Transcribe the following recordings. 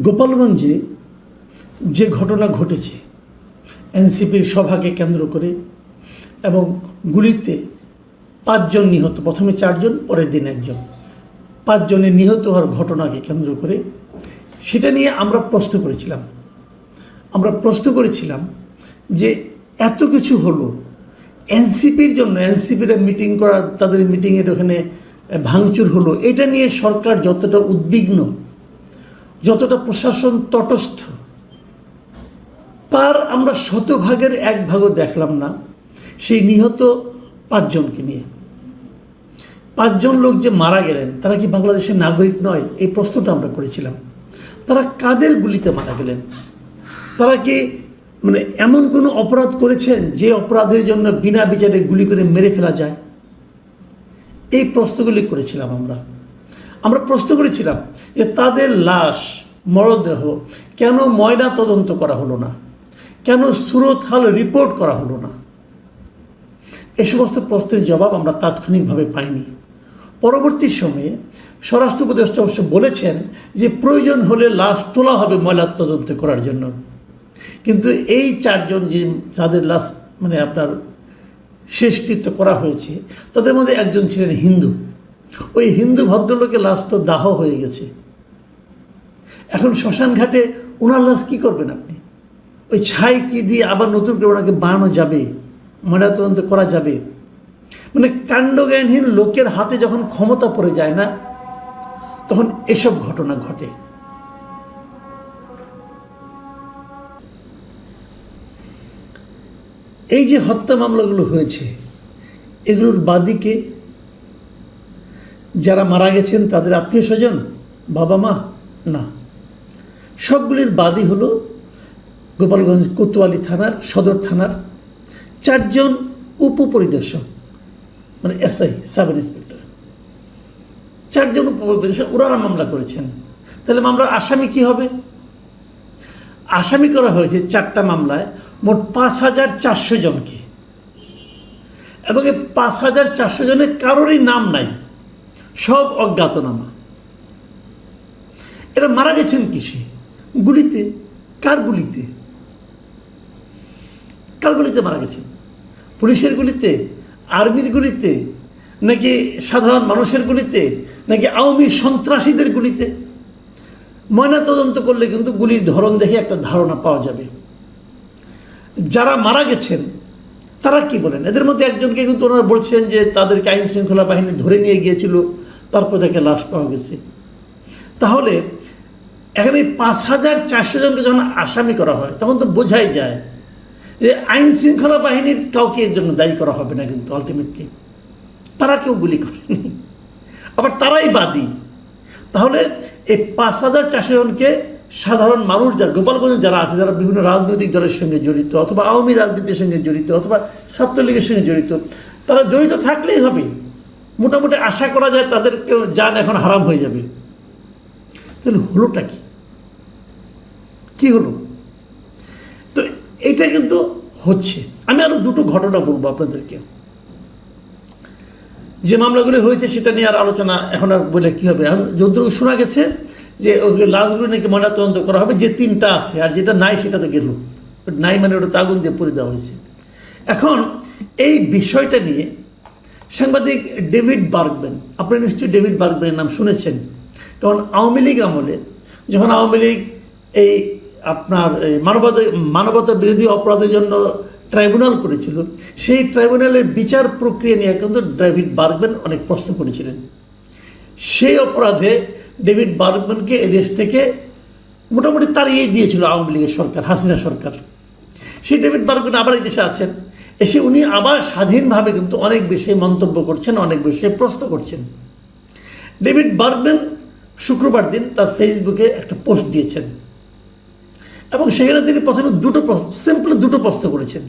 গোপালগঞ্জে যে ঘটনা ঘটেছে এনসিপির সভাকে কেন্দ্র করে এবং গুলিতে 5 জন নিহত, প্রথমে 4 জন, পরের দিন 1 জন, 5 জনের নিহত হওয়ার ঘটনাকে কেন্দ্র করে সেটা নিয়ে আমরা প্রশ্ন করেছিলাম যে এত কিছু হলো এনসিপির জন্য, এনসিপিরা মিটিং করার, তাদের মিটিংয়ের ওখানে ভাঙচুর হলো, এটা নিয়ে সরকার যতটা উদ্বিগ্ন, যতটা প্রশাসন তটস্থ, তার আমরা শতভাগের 1 ভাগও দেখলাম না সেই নিহত 5 জনকে নিয়ে। 5 জন লোক যে মারা গেলেন তারা কি বাংলাদেশের নাগরিক নয়? এই প্রশ্নটা আমরা করেছিলাম। তারা কাদের গুলিতে মারা গেলেন? তারা কি এমন কোনো অপরাধ করেছেন যে অপরাধের জন্য বিনা বিচারে গুলি করে মেরে ফেলা যায়? এই প্রশ্নগুলি করেছিলাম আমরা প্রশ্ন করেছিলাম যে তাদের লাশ, মরদেহ কেন ময়না তদন্ত করা হলো না, কেন সুরতহাল রিপোর্ট করা হলো না? এ সমস্ত প্রশ্নের জবাব আমরা তাৎক্ষণিকভাবে পাইনি। পরবর্তী সময়ে স্বরাষ্ট্র উপদেষ্টা অবশ্য বলেছেন যে প্রয়োজন হলে লাশ তোলা হবে ময়না তদন্ত করার জন্য। কিন্তু এই 4 জন যে যাদের লাশ আপনার শেষকৃত্য করা হয়েছে তাদের মধ্যে একজন ছিলেন হিন্দু। ওই হিন্দু ভদ্রলোকের লাশ তো দাহ হয়ে গেছে। এখন শ্মশান ঘাটে ওনার লাশ কী করবেন আপনি? ওই ছাই কি দিয়ে আবার নতুন করে ওনাকে বানানো যাবে, ময়নাতদন্ত করা যাবে? কাণ্ডজ্ঞানহীন লোকের হাতে যখন ক্ষমতা পড়ে যায় না, তখন এসব ঘটনা ঘটে। এই যে হত্যা মামলাগুলো হয়েছে, এগুলোর বাদীকে যারা মারা গেছেন তাদের আত্মীয় স্বজন, বাবা মা না, সবগুলির বাদী হলো গোপালগঞ্জ কোতোয়ালি থানার, সদর থানার 4 জন উপপরিদর্শক, এসআই, সাব ইন্সপেক্টর, 4 জন উপপরিদর্শক, ওনারা মামলা করেছেন। তাহলে মামলার আসামি কি হবে? আসামি করা হয়েছে 4টা মামলায় মোট 5400 জনকে, এবং এই 5400 জনের কারোরই নাম নাই, সব অজ্ঞাতনামা। এরা মারা গেছেন কিসে? গুলিতে। কার গুলিতে? কার গুলিতে মারা গেছেন? পুলিশের গুলিতে, আর্মির গুলিতে, নাকি সাধারণ মানুষের গুলিতে, নাকি আওয়ামী সন্ত্রাসীদের গুলিতে? ময়না তদন্ত করলে কিন্তু গুলির ধরন দেখে একটা ধারণা পাওয়া যাবে। যারা মারা গেছেন তারা কি বলেন? এদের মধ্যে একজনকে কিন্তু ওনারা বলছেন যে তাদেরকে আইন শৃঙ্খলা বাহিনী ধরে নিয়ে গিয়েছিল, তারপর তাকে লাশ পাওয়া গেছে। তাহলে এখানে 5400 জনকে যখন আসামি করা হয় তখন তো বোঝাই যায় যে আইন শৃঙ্খলা বাহিনীর কাউকে এর জন্য দায়ী করা হবে না, কিন্তু আলটিমেটলি তারা কেউ গুলি করেনি, আবার তারাই বাদী। তাহলে এই 5400 জনকে সাধারণ মানুষ, যারা গোপালগঞ্জে যারা আছে, যারা বিভিন্ন রাজনৈতিক দলের সঙ্গে জড়িত, অথবা আওয়ামী রাজনীতির সঙ্গে জড়িত, অথবা ছাত্রলীগের সঙ্গে জড়িত, তারা জড়িত থাকলেই হবে। মোটামুটি আশা করা যায় তাদের কেউ জান এখন হারাম হয়ে যাবে। তাহলে হলোটা কি হলো? তো এটা কিন্তু হচ্ছে। আমি আরো 2টো ঘটনা বলবো আপনাদেরকে। যে মামলাগুলি হয়েছে সেটা নিয়ে আর আলোচনা এখন আর বলে কি হবে। এখন যতটুকু শোনা গেছে যে ওই লাশগুলো নাকি ময়নাতদন্ত করা হবে, যে 3টা আছে, আর যেটা নাই সেটা তো গেল নাই, ওটা তো আগুন দিয়ে পুড়ে দেওয়া হয়েছে। এখন এই বিষয়টা নিয়ে সাংবাদিক ডেভিড বার্গম্যান, আপনারা নিশ্চয়ই ডেভিড বার্গম্যানের নাম শুনেছেন, কারণ আওয়ামী লীগ আমলে যখন আওয়ামী লীগ এই আপনার মানবতা বিরোধী অপরাধের জন্য ট্রাইব্যুনাল করেছিল, সেই ট্রাইব্যুনালের বিচার প্রক্রিয়া নিয়ে কিন্তু ডেভিড বার্গম্যান অনেক প্রশ্ন করেছিলেন। সেই অপরাধে ডেভিড বার্গম্যানকে এদেশ থেকে মোটামুটি তাড়িয়ে দিয়েছিল আওয়ামী লীগের সরকার, হাসিনা সরকার। সেই ডেভিড বার্গম্যান আবার এই দেশে আছেন, এসে উনি আবার স্বাধীনভাবে কিন্তু অনেক বেশি মন্তব্য করছেন, অনেক বেশি প্রশ্ন করছেন। ডেভিড বার্গম্যান শুক্রবার দিন তার ফেসবুকে একটা পোস্ট দিয়েছেন, এবং সেখানে তিনি প্রথমে সিম্পল 2টো প্রশ্ন করেছেন।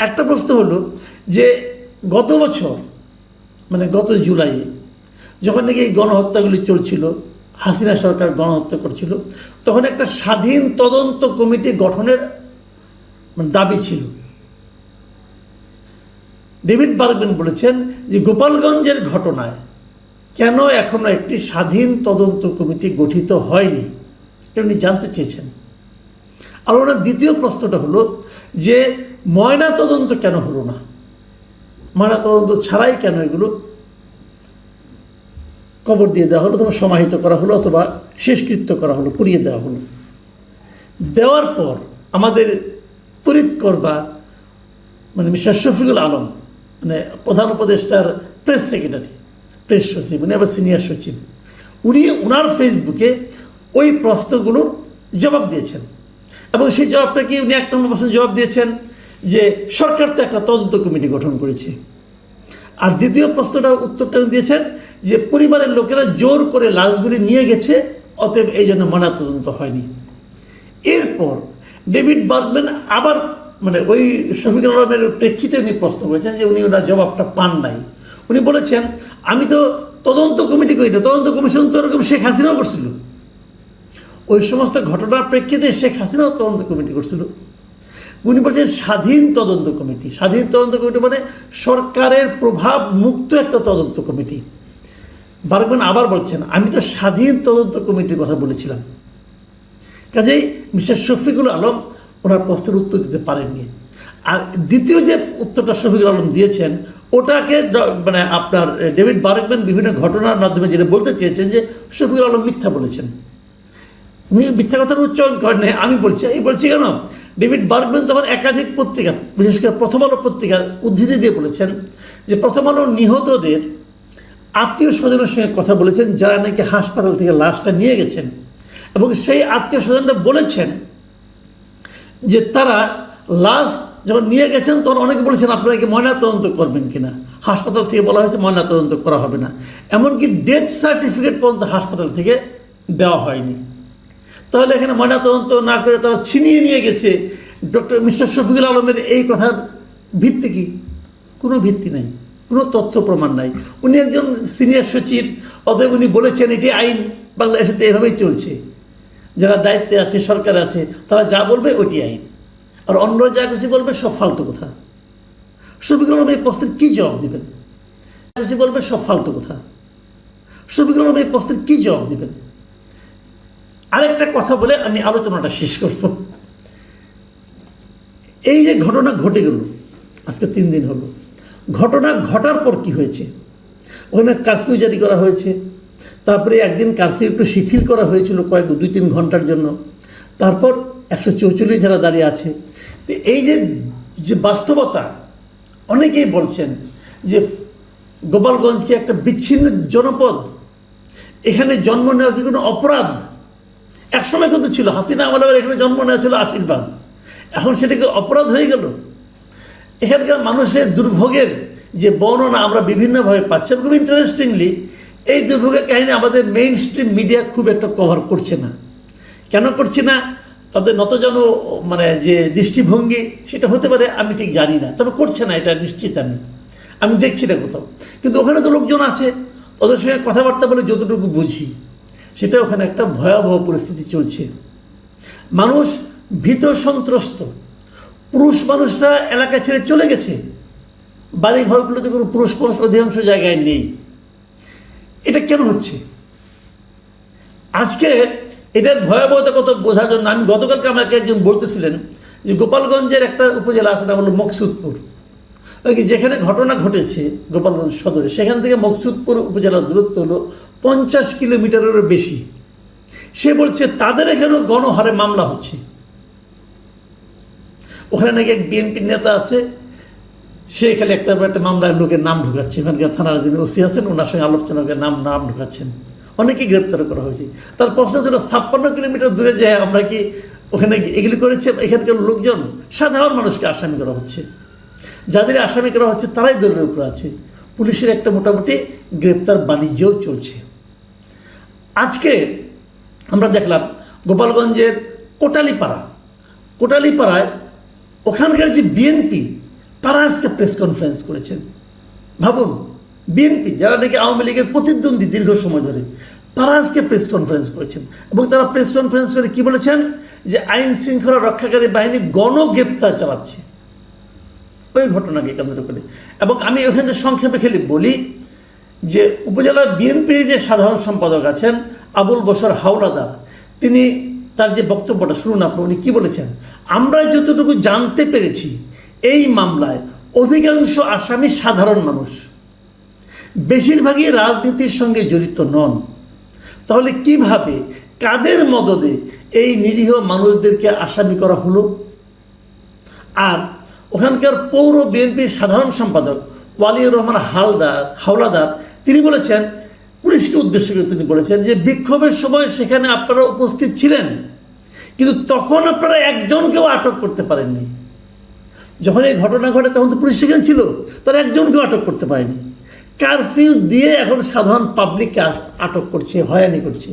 একটা প্রশ্ন হলো যে গত বছর গত জুলাইয়ে যখন নাকি এই গণহত্যাগুলি চলছিল, হাসিনা সরকার গণহত্যা করছিল, তখন একটা স্বাধীন তদন্ত কমিটি গঠনের দাবি ছিল। ডেভিড বার্গম্যান বলেছেন যে গোপালগঞ্জের ঘটনায় কেন এখনো একটি স্বাধীন তদন্ত কমিটি গঠিত হয়নি, এটা উনি জানতে চেয়েছেন। আর ওনার দ্বিতীয় প্রশ্নটা হলো যে ময়না তদন্ত কেন হলো না, ময়না তদন্ত ছাড়াই কেন এগুলো কবর দিয়ে দেওয়া হলো অথবা সমাহিত করা হলো অথবা শেষকৃত্য করা হলো, পুড়িয়ে দেওয়া হলো। দেওয়ার পর আমাদের তড়িৎ করবা মানে মিস্টার শফিকুল আলম, মানে প্রধান উপদেষ্টার প্রেস সেক্রেটারি, প্রেস সচিব, উনি আবার সিনিয়র সচিব, উনি ওনার ফেসবুকে ওই প্রশ্নগুলোর জবাব দিয়েছেন। এবং সেই জবাবটা কি উনি 1 নম্বর প্রশ্নের জবাব দিয়েছেন যে সরকার তো একটা তদন্ত কমিটি গঠন করেছে। আর দ্বিতীয় প্রশ্নটা উত্তরটা দিয়েছেন যে পরিবারের লোকেরা জোর করে লাশগুলি নিয়ে গেছে, অতএব এই জন্য ময়নাতদন্ত হয়নি। এরপর ডেভিড বার্গম্যান আবার মানে ওই শফিকুল আলমের প্রেক্ষিতে উনি প্রশ্ন করেছেন যে উনি ওনার জবাবটা পান নাই। উনি বলেছেন আমি তো তদন্ত কমিটি করি না, তদন্ত কমিশন তো ওরকম শেখ হাসিনাও করছিল, ওই সমস্ত ঘটনার প্রেক্ষিতে শেখ হাসিনাও তদন্ত কমিটি করছিল। উনি বলছেন স্বাধীন তদন্ত কমিটি, স্বাধীন তদন্ত কমিটি মানে সরকারের প্রভাব মুক্ত একটা তদন্ত কমিটি। বারবার আবার বলছেন আমি তো স্বাধীন তদন্ত কমিটির কথা বলেছিলাম। কাজেই মিস্টার শফিকুল আলম ওনার প্রশ্নের উত্তর দিতে পারেননি। আর দ্বিতীয় যে উত্তরটা শফিকুল আলম দিয়েছেন ওটাকে মানে আপনার ডেভিড বার্গম্যান বিভিন্ন ঘটনার মাধ্যমে যেটা বলতে চেয়েছেন যে শফিকুল আলম মিথ্যা বলেছেন। উনি মিথ্যা কথার উচ্চারণ করেন নাই, আমি বলছি, এই বলছি কেন, ডেভিড বার্গম্যান তখন একাধিক পত্রিকা, বিশেষ করে প্রথম আলো পত্রিকার উদ্ধৃতি দিয়ে বলেছেন যে প্রথম আলো নিহতদের আত্মীয় স্বজনের সঙ্গে কথা বলেছেন যারা নাকি হাসপাতাল থেকে লাশটা নিয়ে গেছেন, এবং সেই আত্মীয় স্বজনরা বলেছেন যে তারা লাশ যখন নিয়ে গেছেন তখন অনেকে বলেছেন আপনারা কি ময়নাতদন্ত করবেন কিনা। হাসপাতাল থেকে বলা হয়েছে ময়নাতদন্ত করা হবে না, এমনকি ডেথ সার্টিফিকেট পর্যন্ত হাসপাতাল থেকে দেওয়া হয়নি। তাহলে এখানে ময়নাতদন্ত না করে তারা ছিনিয়ে নিয়ে গেছে, মিস্টার শফিকুল আলমের এই কথার ভিত্তি কি? কোনো ভিত্তি নাই, কোনো তথ্য প্রমাণ নাই। উনি একজন সিনিয়র সচিব, অতএব উনি বলেছেন এটি আইন, বাংলাদেশে তো এভাবেই চলছে, যারা দায়িত্বে আছে সরকার আছে তারা যা বলবে ওইটি আইন, আর অন্য যা কিছু বলবে সব ফালতু কথা। শফিকুল আলম এই প্রশ্নের কী জবাব দেবেন? কিছু বলবে সব ফালতু কথা। শফিকুল আলম এই প্রশ্নের কী জবাব দেবেন? আরেকটা কথা বলে আমি আলোচনাটা শেষ করব। এই যে ঘটনা ঘটে গেল, আজকে 3 দিন হলো, ঘটনা ঘটার পর কি হয়েছে? ওখানে কারফিউ জারি করা হয়েছে, তারপরে একদিন কারফিউ একটু শিথিল করা হয়েছিল 2-3 ঘন্টার জন্য, তারপর 144 যারা দাঁড়িয়ে আছে। এই যে বাস্তবতা, অনেকেই বলছেন যে গোপালগঞ্জকে একটা বিচ্ছিন্ন জনপদ, এখানে জন্ম নেওয়া কি কোনো অপরাধ? একসময় কিন্তু ছিল, হাসিনা আমলের এখানে জন্ম নেওয়া ছিল আশীর্বাদ, এখন সেটাকে অপরাধ হয়ে গেল। এখানকার মানুষের দুর্ভোগের যে বর্ণনা আমরা বিভিন্নভাবে পাচ্ছি, খুব ইন্টারেস্টিংলি এই দুর্ভোগের কাহিনী আমাদের মেইন স্ট্রিম মিডিয়া খুব একটা কভার করছে না। কেন করছে না? তাদের নতজন মানে যে দৃষ্টিভঙ্গি সেটা হতে পারে, আমি ঠিক জানি না, তবে করছে না এটা নিশ্চিত। আমি দেখছি না কোথাও, কিন্তু ওখানে তো লোকজন আছে, ওদের সঙ্গে কথাবার্তা বলে যতটুকু বুঝি সেটা ওখানে একটা ভয়াবহ পরিস্থিতি চলছে। মানুষ ভীত সন্ত্রস্ত, পুরুষ মানুষরা এলাকা ছেড়ে চলে গেছে, বাড়ি ঘরগুলোতে কোনো পুরুষ মানুষ অধিকাংশ জায়গায় নেই। এটা কেন হচ্ছে? আজকে এটার ভয়াবহতা কত বোঝার জন্য আমি গতকালকে আমাকে একজন বলতেছিলেন যে গোপালগঞ্জের একটা উপজেলা আছে, নাম হলো মকসুদপুর, যেখানে ঘটনা ঘটেছে গোপালগঞ্জ সদরে, সেখান থেকে মকসুদপুর উপজেলার দূরত্ব হলো 50 কিলোমিটারেরও বেশি। সে বলছে তাদের এখানেও গণহারে মামলা হচ্ছে। ওখানে নাকি এক বিএনপির নেতা আছে, সে খালি একটা মামলায় লোকের নাম ঢুকাচ্ছে, এখানকার থানার যিনি ওসি আছেন ওনার সঙ্গে আলোচনা করে নাম ঢুকাচ্ছেন, অনেকেই গ্রেপ্তার করা হয়েছে। তার প্রশ্ন ছিল 56 কিলোমিটার দূরে যায় আমরা কি ওখানে এগুলি করেছে? এখানকার লোকজন সাধারণ মানুষকে আসামি করা হচ্ছে, যাদের আসামি করা হচ্ছে তারাই দলের উপরে আছে। পুলিশের একটা মোটামুটি গ্রেপ্তার বাণিজ্যও চলছে। আজকে আমরা দেখলাম গোপালগঞ্জের কোটালীপাড়ায় ওখানকার যে বিএনপি, তারা আজকে প্রেস কনফারেন্স করেছেন। ভাবুন, বিএনপি যারা নাকি আওয়ামী লীগের প্রতিদ্বন্দ্বী দীর্ঘ সময় ধরে, তারা আজকে প্রেস কনফারেন্স করেছেন, এবং তারা প্রেস কনফারেন্স করে কি বলেছেন? যে আইন শৃঙ্খলা রক্ষাকারী বাহিনী গণগ্রেপ্তার চালাচ্ছে ওই ঘটনাকে কেন্দ্র করে। এবং আমি ওখানে সংক্ষেপে খালি বলি যে উপজেলার বিএনপির যে সাধারণ সম্পাদক আছেন আবুল বশর হাওলাদার, তিনি তার যে বক্তব্যটা শুনুন আপনি, উনি কি বলেছেন। আমরা যতটুকু জানতে পেরেছি এই মামলায় অধিকাংশ আসামি সাধারণ মানুষ, বেশিরভাগই রাজনীতির সঙ্গে জড়িত নন। তাহলে কিভাবে, কাদের মদদে এই নিরীহ মানুষদেরকে আসামি করা হলো? আর ওখানকার পৌর বিএনপির সাধারণ সম্পাদক ওয়ালিউর রহমান হাওলাদার তিনি বলেছেন, পুলিশকে উদ্দেশ্য করে তিনি বলেছেন যে বিক্ষোভের সময় সেখানে আপনারা উপস্থিত ছিলেন, কিন্তু তখন আপনারা একজনকেও আটক করতে পারেননি। যখন এই ঘটনা ঘটে তখন তো পুলিশ সেখানে ছিল, তারা একজনকেও আটক করতে পারেনি। কারফিউ দিয়ে এখন সাধারণ পাবলিককে আটক করছে, হয়রানি করছে।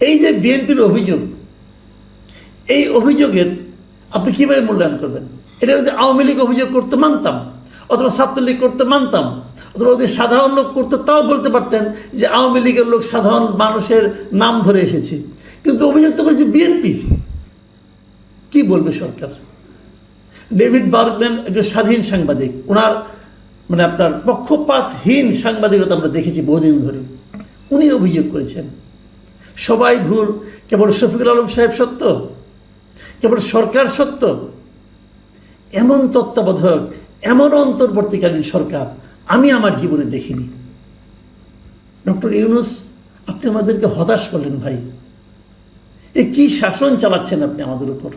এই যে বিএনপির অভিযোগ, এই অভিযোগের আপনি কীভাবে মূল্যায়ন করবেন? এটা যদি আওয়ামী লীগ অভিযোগ করতে মানতাম, অথবা ছাত্রলীগ করতে মানতাম, অথবা যদি সাধারণ লোক করতো তাও বলতে পারতেন যে আওয়ামী লীগের লোক সাধারণ মানুষের নাম ধরে এসেছে। কিন্তু অভিযোগ তো করেছে বিএনপি। কি বলবে সরকার? ডেভিড বার্গম্যান একজন স্বাধীন সাংবাদিক, ওনার আপনার পক্ষপাতহীন সাংবাদিকতা আমরা দেখেছি বহুদিন ধরে। উনি অভিযোগ করেছেন সবাই ভুল, কেবল শফিকুল আলম সাহেব সত্য, কেবল সরকার সত্য। এমন তত্ত্বাবধায়ক, এমন অন্তর্বর্তীকালীন সরকার আমি আমার জীবনে দেখিনি। ডক্টর ইউনূস, আপনি আমাদেরকে হতাশ করলেন ভাই। এ কি শাসন চালাচ্ছেন আপনি আমাদের উপর?